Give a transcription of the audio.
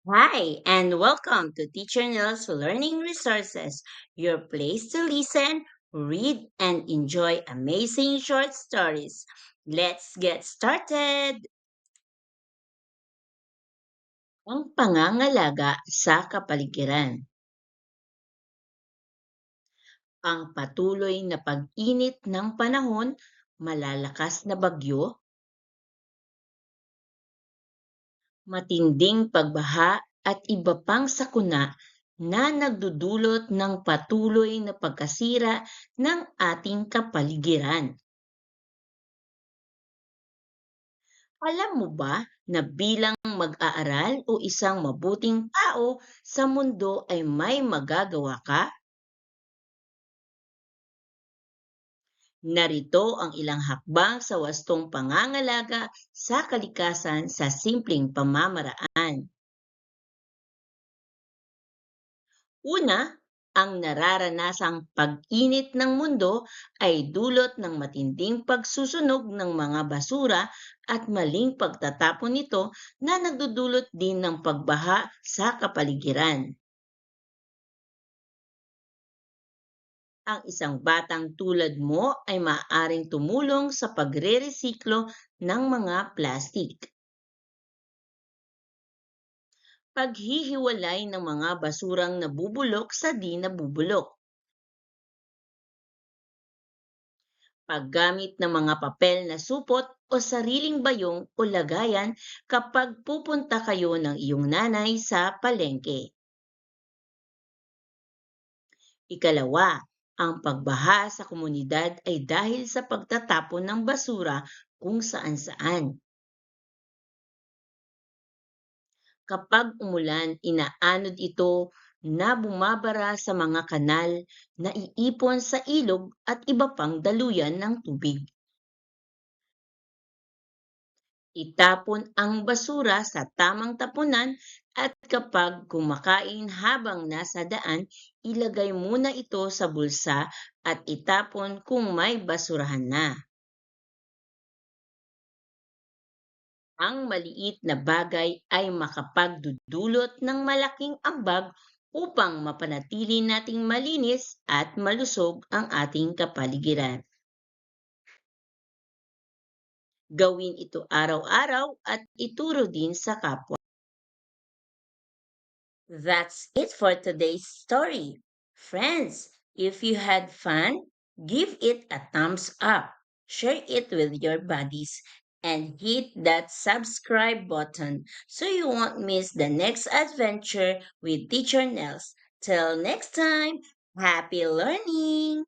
Hi, and welcome to Teacher Nell's Learning Resources, your place to listen, read, and enjoy amazing short stories. Let's get started! Ang pangangalaga sa kapaligiran. Ang patuloy na pag-init ng panahon, malalakas na bagyo, matinding pagbaha at iba pang sakuna na nagdudulot ng patuloy na pagkasira ng ating kapaligiran. Alam mo ba na bilang mag-aaral o isang mabuting tao sa mundo ay may magagawa ka? Narito ang ilang hakbang sa wastong pangangalaga sa kalikasan sa simpleng pamamaraan. Una, ang nararanasang pag-init ng mundo ay dulot ng matinding pagsusunog ng mga basura at maling pagtatapon nito na nagdudulot din ng pagbaha sa kapaligiran. Ang isang batang tulad mo ay maaaring tumulong sa pagre-resiklo ng mga plastik. Paghihiwalay ng mga basurang nabubulok sa di nabubulok. Paggamit ng mga papel na supot o sariling bayong o lagayan kapag pupunta kayo ng iyong nanay sa palengke. Ikalawa, ang pagbaha sa komunidad ay dahil sa pagtatapon ng basura kung saan-saan. Kapag umulan, inaanod ito na bumabara sa mga kanal, naiipon sa ilog at iba pang daluyan ng tubig. Itapon ang basura sa tamang tapunan at kapag kumakain habang nasa daan, ilagay muna ito sa bulsa at itapon kung may basurahan na. Ang maliit na bagay ay makapagdudulot ng malaking ambag upang mapanatili nating malinis at malusog ang ating kapaligiran. Gawin ito araw-araw at ituro din sa kapwa. That's it for today's story. Friends, if you had fun, give it a thumbs up, share it with your buddies, and hit that subscribe button so you won't miss the next adventure with Teacher Nels. Till next time, happy learning!